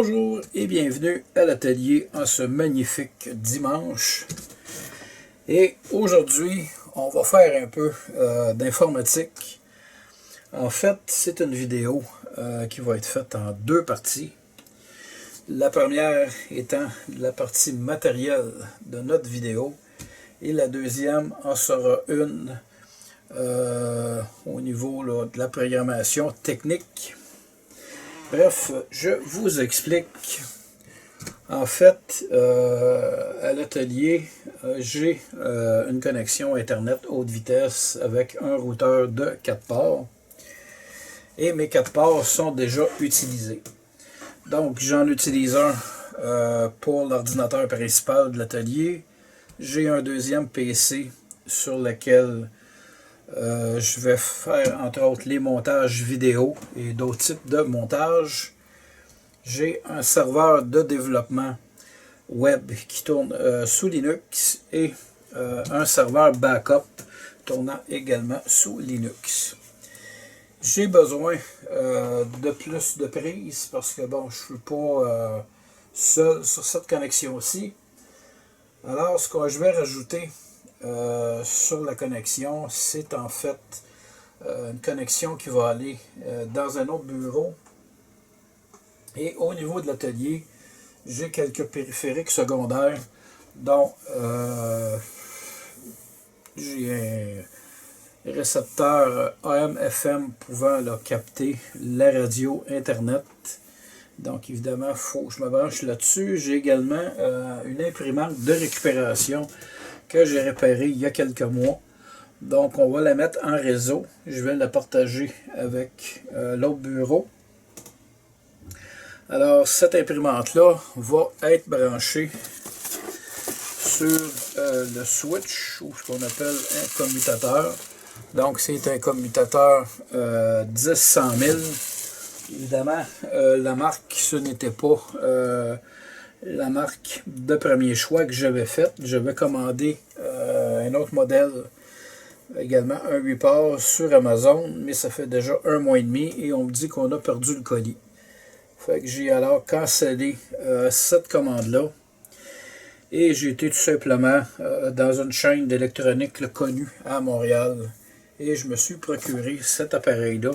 Bonjour et bienvenue à l'atelier en ce magnifique dimanche. Et aujourd'hui, on va faire un peu d'informatique. En fait, c'est une vidéo qui va être faite en deux parties. La première étant la partie matérielle de notre vidéo et la deuxième en sera une au niveau là, de la programmation technique. Bref, je vous explique. En fait, à l'atelier, j'ai une connexion Internet haute vitesse avec un routeur de 4 ports. Et mes 4 ports sont déjà utilisés. Donc, j'en utilise un pour l'ordinateur principal de l'atelier. J'ai un deuxième PC sur lequel je vais faire entre autres les montages vidéo et d'autres types de montages. J'ai un serveur de développement web qui tourne sous Linux et un serveur backup tournant également sous Linux. J'ai besoin de plus de prises parce que bon, je ne suis pas seul sur cette connexion-ci. Alors, ce que je vais rajouter sur la connexion, c'est en fait une connexion qui va aller dans un autre bureau. Et au niveau de l'atelier, j'ai quelques périphériques secondaires, dont j'ai un récepteur AM/FM pouvant là, capter la radio Internet. Donc évidemment, il faut que je me branche là-dessus. J'ai également une imprimante de récupération que j'ai réparée il y a quelques mois. Donc on va la mettre en réseau. Je vais la partager avec l'autre bureau. Alors cette imprimante-là va être branchée sur le switch ou ce qu'on appelle un commutateur. Donc c'est un commutateur 10-100 000. Évidemment, la marque, ce n'était pas la marque de premier choix que j'avais faite. J'avais commandé un autre modèle, également un 8 ports sur Amazon, mais ça fait déjà un mois et demi et on me dit qu'on a perdu le colis. Fait que j'ai alors cancellé cette commande-là et j'ai été tout simplement dans une chaîne d'électronique connue à Montréal et je me suis procuré cet appareil-là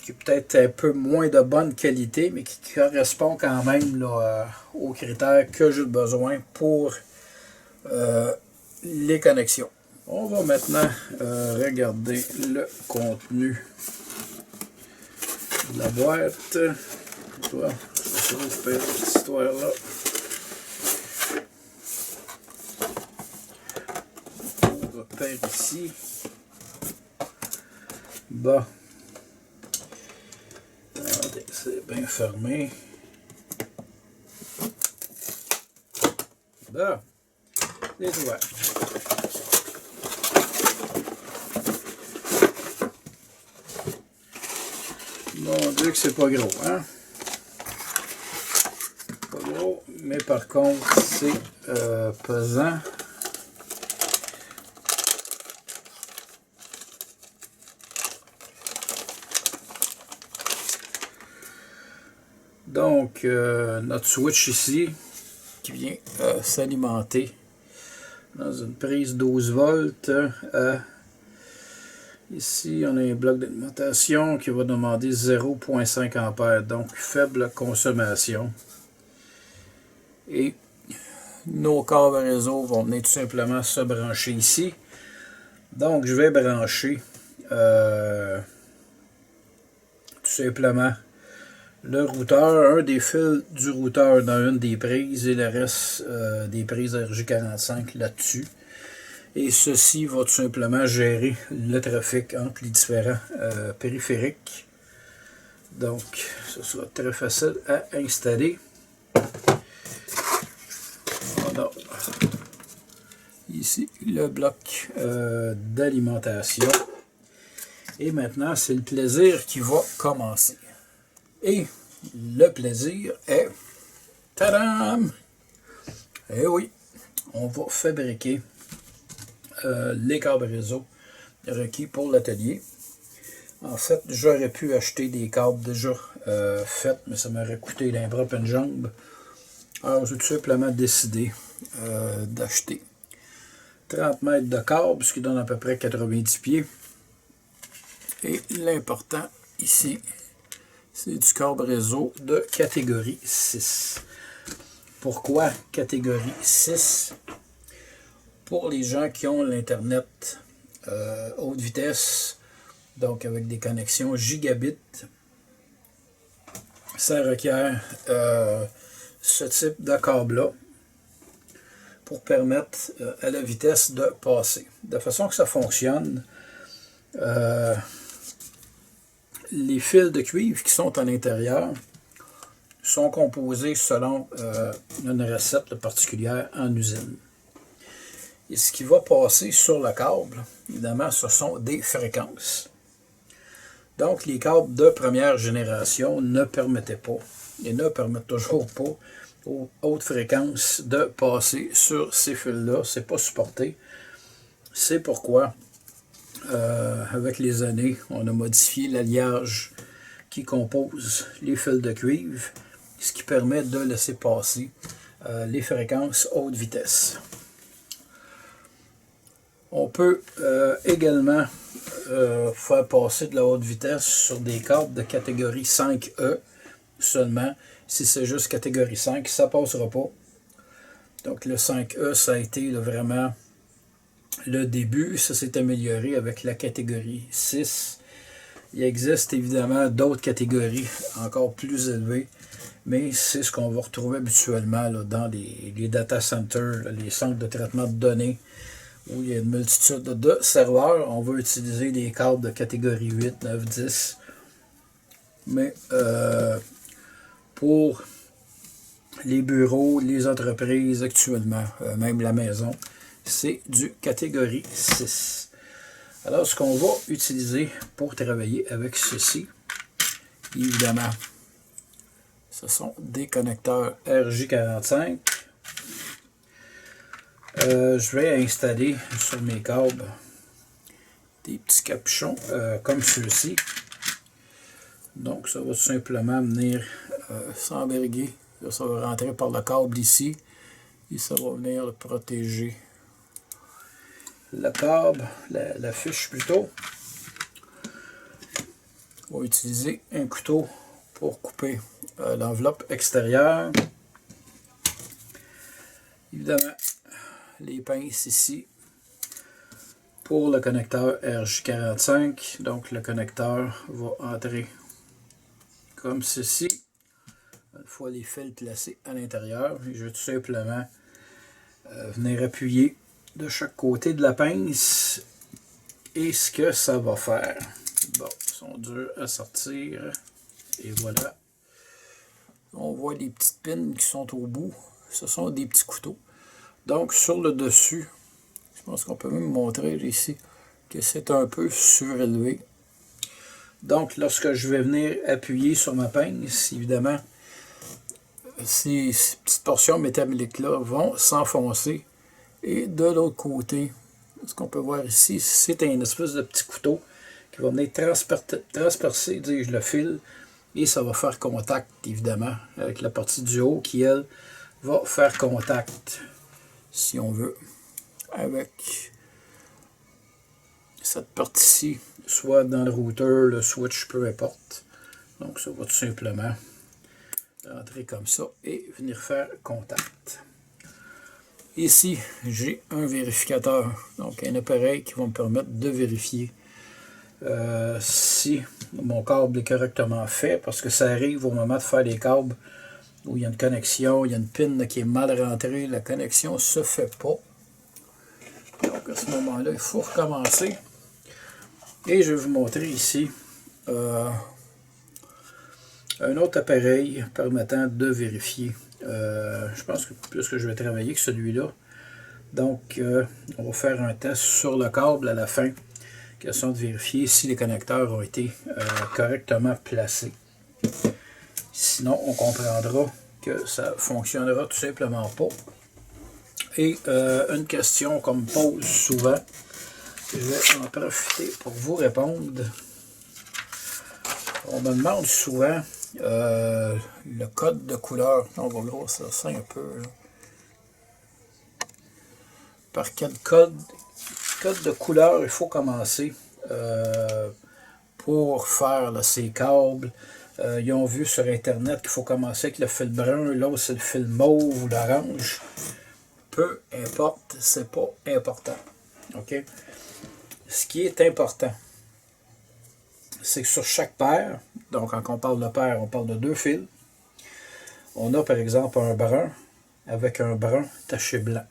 qui est peut-être un peu moins de bonne qualité, mais qui correspond quand même là, aux critères que j'ai besoin pour les connexions. On va maintenant regarder le contenu de la boîte. Voilà, je vais récupérer cette histoire-là. On repère ici. Bon. C'est bien fermé. Bon. C'est ouvert. Mon Dieu que c'est pas gros, hein? Pas gros, mais par contre, c'est pesant. Donc, notre switch ici, qui vient s'alimenter dans une prise 12 volts. Ici, on a un bloc d'alimentation qui va demander 0,5 A, donc faible consommation. Et nos câbles réseau vont venir tout simplement se brancher ici. Donc, je vais brancher tout simplement le routeur, un des fils du routeur dans une des prises et le reste des prises RJ45 là-dessus. Et ceci va tout simplement gérer le trafic entre les différents périphériques. Donc, ce sera très facile à installer. Voilà. Ici, le bloc d'alimentation. Et maintenant, c'est le plaisir qui va commencer. Et le plaisir est... Tadam! Eh oui, on va fabriquer les câbles réseau requis pour l'atelier. En fait, j'aurais pu acheter des câbles déjà faites, mais ça m'aurait coûté d'un bras et une jambe. Alors, j'ai tout simplement décidé d'acheter 30 mètres de câble, ce qui donne à peu près 90 pieds. Et l'important ici, c'est du câble réseau de catégorie 6. Pourquoi catégorie 6? Pour les gens qui ont l'Internet haute vitesse, donc avec des connexions gigabit, ça requiert ce type de câble-là pour permettre à la vitesse de passer. De façon que ça fonctionne, les fils de cuivre qui sont à l'intérieur sont composés selon une recette particulière en usine. Et ce qui va passer sur le câble, évidemment, ce sont des fréquences. Donc, les câbles de première génération ne permettaient pas, et ne permettent toujours pas, aux hautes fréquences de passer sur ces fils-là. Ce n'est pas supporté. C'est pourquoi, avec les années, on a modifié l'alliage qui compose les fils de cuivre, ce qui permet de laisser passer les fréquences haute vitesse. On peut également faire passer de la haute vitesse sur des câbles de catégorie 5E seulement. Si c'est juste catégorie 5, ça ne passera pas. Donc le 5E, ça a été vraiment le début. Ça s'est amélioré avec la catégorie 6. Il existe évidemment d'autres catégories encore plus élevées, mais c'est ce qu'on va retrouver habituellement là, dans les data centers, les centres de traitement de données, où il y a une multitude de serveurs. On va utiliser des câbles de catégorie 8, 9, 10. Mais pour les bureaux, les entreprises actuellement, même la maison, c'est du catégorie 6. Alors, ce qu'on va utiliser pour travailler avec ceci, évidemment, ce sont des connecteurs RJ45. Je vais installer sur mes câbles des petits capuchons comme ceux-ci. Donc, ça va tout simplement venir s'emberguer. Ça va rentrer par le câble ici et ça va venir protéger le câble, la fiche plutôt. On va utiliser un couteau pour couper l'enveloppe extérieure. Évidemment, les pinces ici pour le connecteur RJ45. Donc le connecteur va entrer comme ceci. Une fois les fils placés à l'intérieur, je vais tout simplement venir appuyer de chaque côté de la pince. Et ce que ça va faire, bon, ils sont durs à sortir. Et voilà. On voit les petites pins qui sont au bout. Ce sont des petits couteaux. Donc sur le dessus, je pense qu'on peut même montrer ici que c'est un peu surélevé. Donc lorsque je vais venir appuyer sur ma pince, évidemment, ces petites portions métalliques-là vont s'enfoncer. Et de l'autre côté, ce qu'on peut voir ici, c'est un espèce de petit couteau qui va venir transpercer, dis-je, le fil. Et ça va faire contact, évidemment, avec la partie du haut qui, elle, va faire contact, si on veut, avec cette partie-ci, soit dans le routeur, le switch, peu importe. Donc ça va tout simplement rentrer comme ça et venir faire contact. Ici, j'ai un vérificateur, donc un appareil qui va me permettre de vérifier si mon câble est correctement fait, parce que ça arrive au moment de faire les câbles où il y a une connexion, il y a une pin qui est mal rentrée, la connexion ne se fait pas. Donc à ce moment-là, il faut recommencer. Et je vais vous montrer ici un autre appareil permettant de vérifier. Je pense que plus que je vais travailler que celui-là. Donc, on va faire un test sur le câble à la fin. Question de vérifier si les connecteurs ont été correctement placés. Sinon, on comprendra que ça ne fonctionnera tout simplement pas. Et une question qu'on me pose souvent, je vais en profiter pour vous répondre. On me demande souvent le code de couleur. On va grossir ça un peu. Là. Par quel code de couleur il faut commencer pour faire là, ces câbles. Ils ont vu sur Internet qu'il faut commencer avec le fil brun, l'autre c'est le fil mauve ou l'orange. Peu importe, c'est pas important. OK? Ce qui est important, c'est que sur chaque paire, donc quand on parle de paire, on parle de 2 fils. On a par exemple un brun avec un brun taché blanc.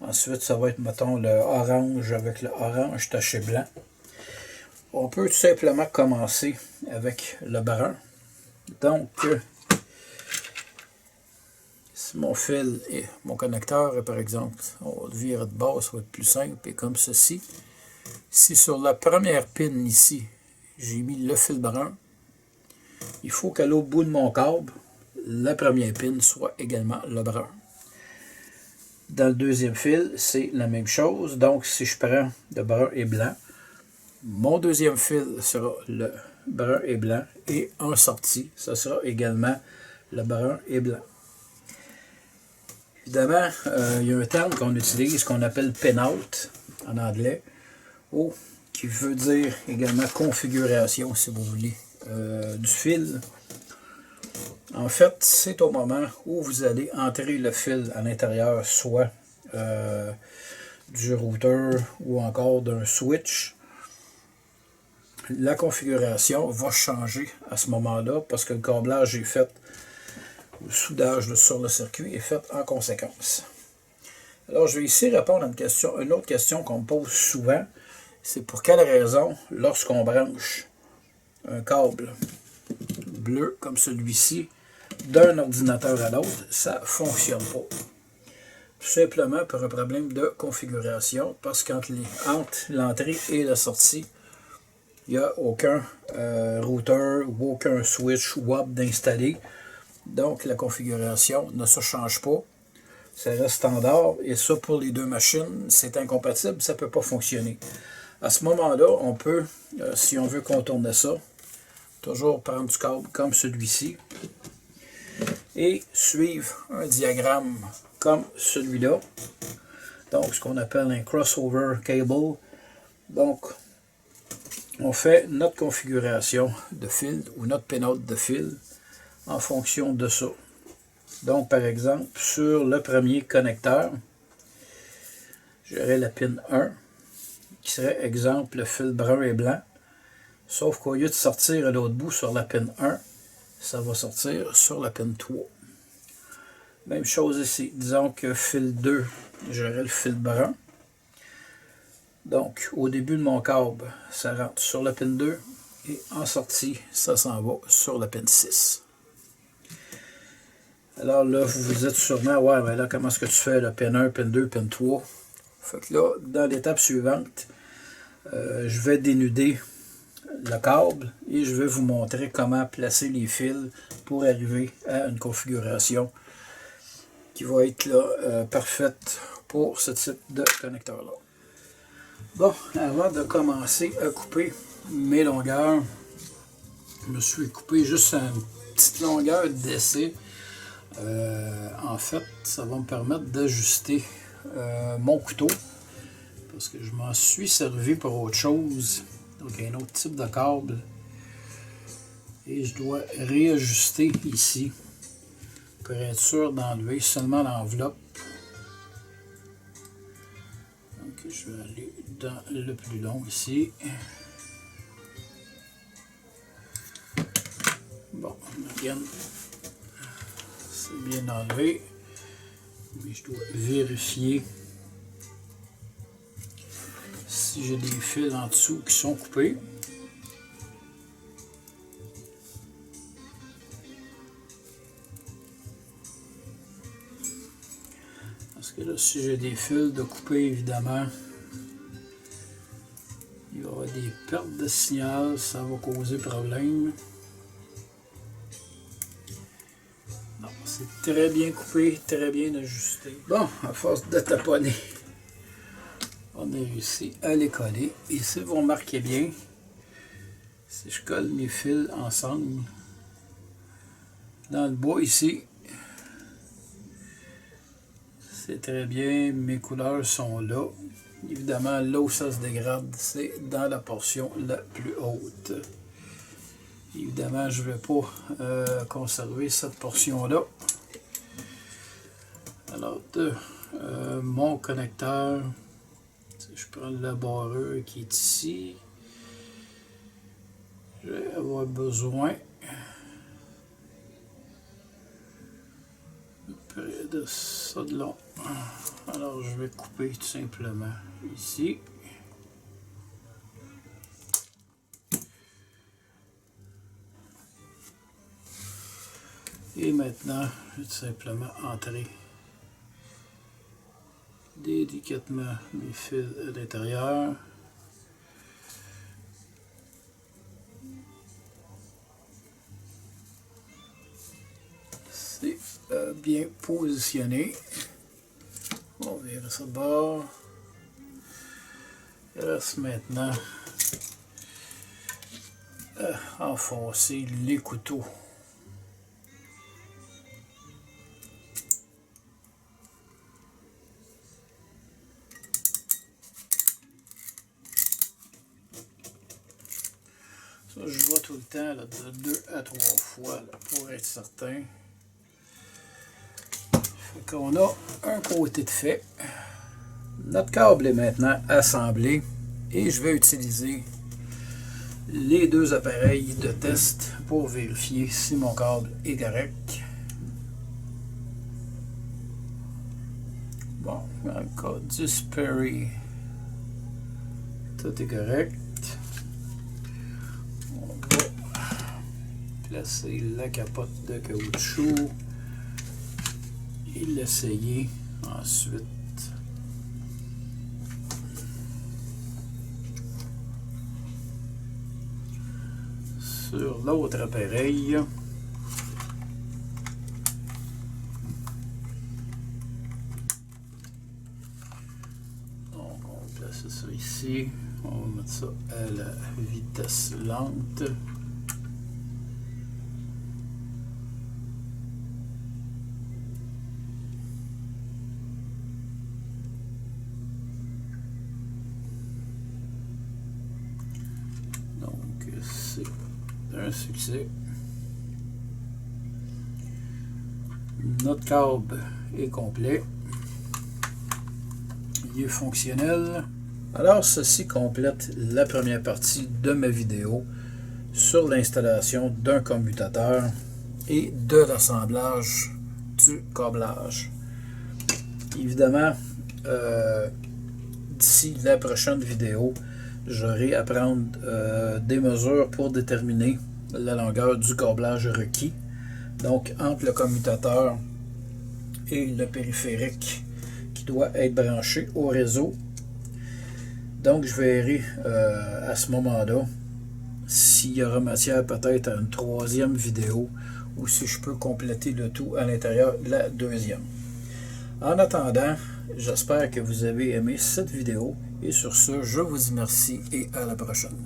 Ensuite, ça va être, mettons, le orange avec le orange taché blanc. On peut tout simplement commencer avec le brun. Donc, si mon fil et mon connecteur est par exemple, on va le virer de base, ça va être plus simple, et comme ceci. Si sur la première pin ici, j'ai mis le fil brun, il faut qu'à l'autre bout de mon câble, la première pin soit également le brun. Dans le deuxième fil, c'est la même chose. Donc, si je prends le brun et blanc, mon deuxième fil sera le brun et blanc. Et en sortie, ce sera également le brun et blanc. Évidemment, il y a un terme qu'on utilise qu'on appelle pin-out en anglais, ou qui veut dire également configuration, si vous voulez, du fil. En fait, c'est au moment où vous allez entrer le fil à l'intérieur, soit du routeur ou encore d'un switch. La configuration va changer à ce moment-là parce que le câblage est fait, le soudage sur le circuit est fait en conséquence. Alors, je vais ici répondre à une autre question qu'on me pose souvent. C'est pour quelle raison, lorsqu'on branche un câble bleu comme celui-ci, d'un ordinateur à l'autre, ça ne fonctionne pas. Tout simplement pour un problème de configuration, parce qu'entre l'entrée et la sortie, il n'y a aucun routeur ou aucun switch web d'installer. Donc la configuration ne se change pas. Ça reste standard. Et ça, pour les deux machines, c'est incompatible, ça ne peut pas fonctionner. À ce moment-là, on peut, si on veut contourner ça, toujours prendre du câble comme celui-ci et suivre un diagramme comme celui-là. Donc, ce qu'on appelle un crossover cable. Donc, on fait notre configuration de fil ou notre pin-out de fil en fonction de ça. Donc, par exemple, sur le premier connecteur, j'aurai la pin 1, qui serait, exemple, le fil brun et blanc. Sauf qu'au lieu de sortir à l'autre bout sur la pin 1, ça va sortir sur la pin 3. Même chose ici. Disons que fil 2, j'aurai le fil brun. Donc, au début de mon câble, ça rentre sur la pin 2 et en sortie, ça s'en va sur la pin 6. Alors là, vous vous dites sûrement, ouais, mais là, comment est-ce que tu fais le pin 1, pin 2, pin 3? Fait que là, dans l'étape suivante, je vais dénuder le câble et je vais vous montrer comment placer les fils pour arriver à une configuration qui va être là, parfaite pour ce type de connecteur-là. Bon, avant de commencer à couper mes longueurs, je me suis coupé juste une petite longueur d'essai. En fait, ça va me permettre d'ajuster mon couteau parce que je m'en suis servi pour autre chose. Donc, un autre type de câble. Et je dois réajuster ici pour être sûr d'enlever seulement l'enveloppe. Donc, je vais aller dans le plus long ici. Bon, again, c'est bien enlevé. Mais je dois vérifier si j'ai des fils en dessous qui sont coupés. Parce que là, si j'ai des fils de coupés, évidemment, il y aura des pertes de signal, ça va causer problème. Non, c'est très bien coupé, très bien ajusté. Bon, à force de taponner, on a réussi à les coller. Et si vous remarquez bien, Si je colle mes fils ensemble dans le bois ici, c'est très bien, mes couleurs sont là. Évidemment, là où ça se dégrade, c'est dans la portion la plus haute. Évidemment, je ne vais pas conserver cette portion-là. Alors, mon connecteur, si je prends le barreur qui est ici, je vais avoir besoin près de ça de long. Alors, je vais couper tout simplement ici. Et maintenant, je vais tout simplement entrer délicatement mes fils à l'intérieur. C'est bien positionné. On vire ça de bord. Il reste maintenant à enfoncer les couteaux. Ça, je vois tout le temps là, de 2 à 3 fois là, pour être certain. Fait qu'on a un côté de fait. Notre câble est maintenant assemblé et je vais utiliser les deux appareils de test pour vérifier si mon câble est correct. Bon, dans le cas du Sperry, tout est correct. On va placer la capote de caoutchouc et l'essayer ensuite. Sur l'autre appareil. Donc on va placer ça ici. On va mettre ça à la vitesse lente. Donc c'est un succès. Notre câble est complet. Il est fonctionnel. Alors ceci complète la première partie de ma vidéo sur l'installation d'un commutateur et de l'assemblage du câblage. Évidemment, d'ici la prochaine vidéo, j'aurai à prendre des mesures pour déterminer la longueur du câblage requis. Donc entre le commutateur et le périphérique qui doit être branché au réseau. Donc je verrai à ce moment-là s'il y aura matière peut-être à une troisième vidéo ou si je peux compléter le tout à l'intérieur de la deuxième. En attendant, j'espère que vous avez aimé cette vidéo et sur ce, je vous dis merci et à la prochaine.